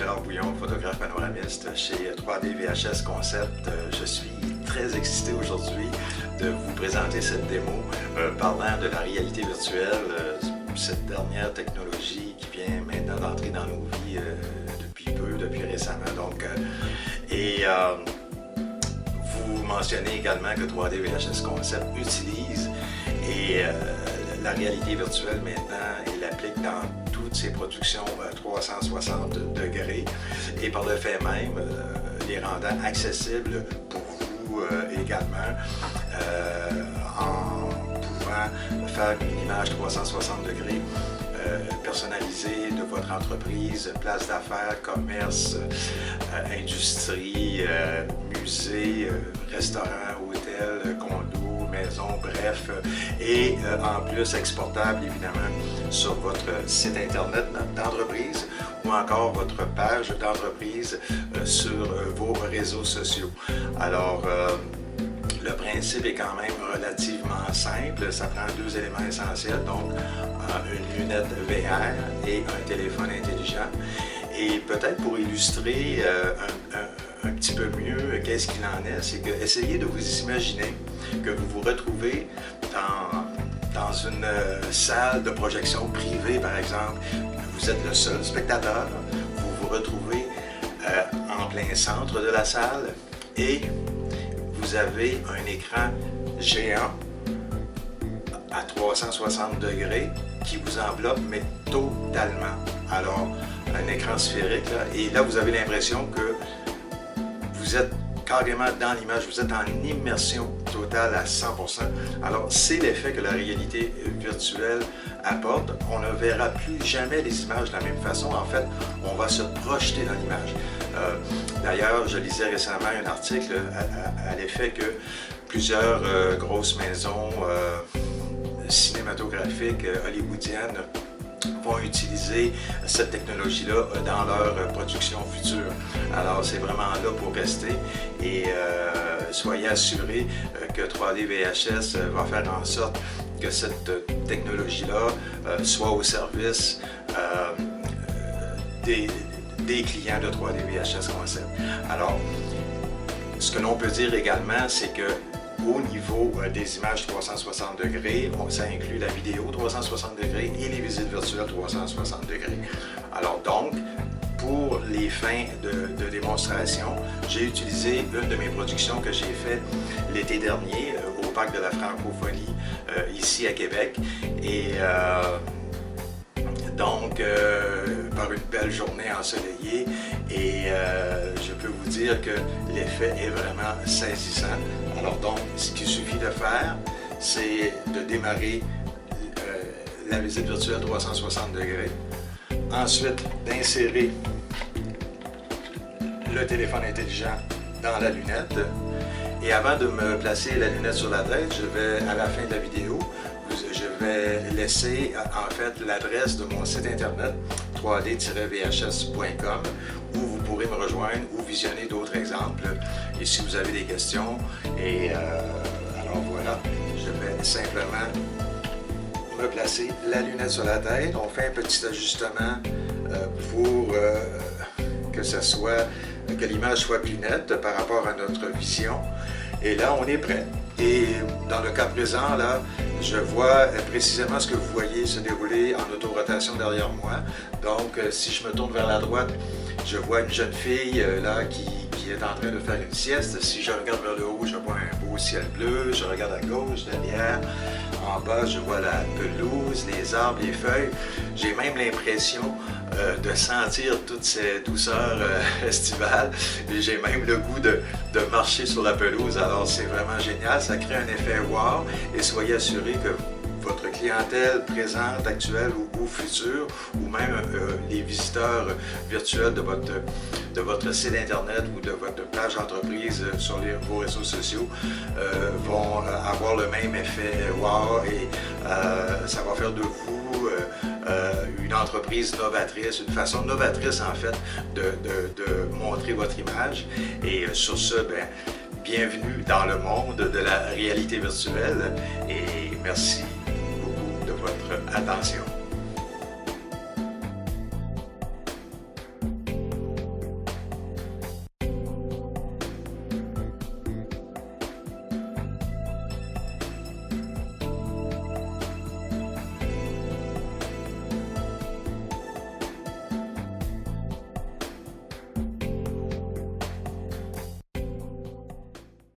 Gérard Bouillon, photographe panoramiste chez 3D VHS Concept. Je suis très excité aujourd'hui de vous présenter cette démo parlant de la réalité virtuelle, cette dernière technologie qui vient maintenant d'entrer dans nos vies depuis récemment. Vous mentionnez également que 3D VHS Concept utilise la réalité virtuelle maintenant et l'applique dans toutes ses productions 360 degrés et par le fait même les rendant accessibles pour vous également en pouvant faire une image 360 degrés personnalisée de votre entreprise, place d'affaires, commerce, industrie, musée, restaurant, hôtel, condo, maison, bref, et en plus exportable évidemment sur votre site internet d'entreprise ou encore votre page d'entreprise sur vos réseaux sociaux. Alors, le principe est quand même relativement simple. Ça prend deux éléments essentiels, donc une lunette VR et un téléphone intelligent. Et peut-être pour illustrer un petit peu mieux qu'est-ce qu'il en est, c'est que essayez de vous imaginer que vous vous retrouvez dans une salle de projection privée, par exemple. Vous êtes le seul spectateur. Vous vous retrouvez en plein centre de la salle et vous avez un écran géant à 360 degrés qui vous enveloppe, mais totalement. Alors, un écran sphérique, là, et là, vous avez l'impression que vous êtes carrément dans l'image, vous êtes en immersion totale à 100%. Alors, c'est l'effet que la réalité virtuelle apporte. On ne verra plus jamais les images de la même façon. En fait, on va se projeter dans l'image. D'ailleurs, je lisais récemment un article à l'effet que plusieurs grosses maisons cinématographiques hollywoodiennes vont utiliser cette technologie-là dans leur production future. Alors, c'est vraiment là pour rester et soyez assurés que 3D VHS va faire en sorte que cette technologie-là soit au service des clients de 3D VHS Concept. Alors, ce que l'on peut dire également, c'est que au niveau des images 360 degrés, ça inclut la vidéo 360 degrés et les visites virtuelles 360 degrés. Alors donc, pour les fins de démonstration, j'ai utilisé une de mes productions que j'ai faite l'été dernier au Parc de la Francophonie ici à Québec. Et donc, par une belle journée ensoleillée, et je peux vous dire que l'effet est vraiment saisissant. Alors donc, ce qu'il suffit de faire, c'est de démarrer la visite virtuelle 360 degrés, ensuite d'insérer le téléphone intelligent dans la lunette, et avant de me placer la lunette sur la tête, à la fin de la vidéo, je vais laisser en fait l'adresse de mon site internet 3d-vhs.com où vous pourrez me rejoindre ou visionner d'autres exemples. Et si vous avez des questions, alors voilà, je vais simplement me placer la lunette sur la tête. On fait un petit ajustement pour que l'image soit plus nette par rapport à notre vision. Et là, on est prêt. Et dans le cas présent, là, je vois précisément ce que vous voyez se dérouler en autorotation derrière moi. Donc, si je me tourne vers la droite, je vois une jeune fille là qui est en train de faire une sieste. Si je regarde vers le haut, je vois un beau ciel bleu. Je regarde à gauche, derrière. En bas, je vois la pelouse, les arbres, les feuilles. J'ai même l'impression de sentir toutes ces douceurs estivales. Et j'ai même le goût de marcher sur la pelouse. Alors, c'est vraiment génial. Ça crée un effet wow. Et soyez assurés que votre clientèle présente, actuelle ou future, ou même les visiteurs virtuels de votre site internet ou de votre page entreprise sur vos réseaux sociaux vont avoir le même effet wow et ça va faire de vous une entreprise novatrice, une façon novatrice en fait de montrer votre image. Et sur ce, bienvenue dans le monde de la réalité virtuelle et merci beaucoup de votre attention.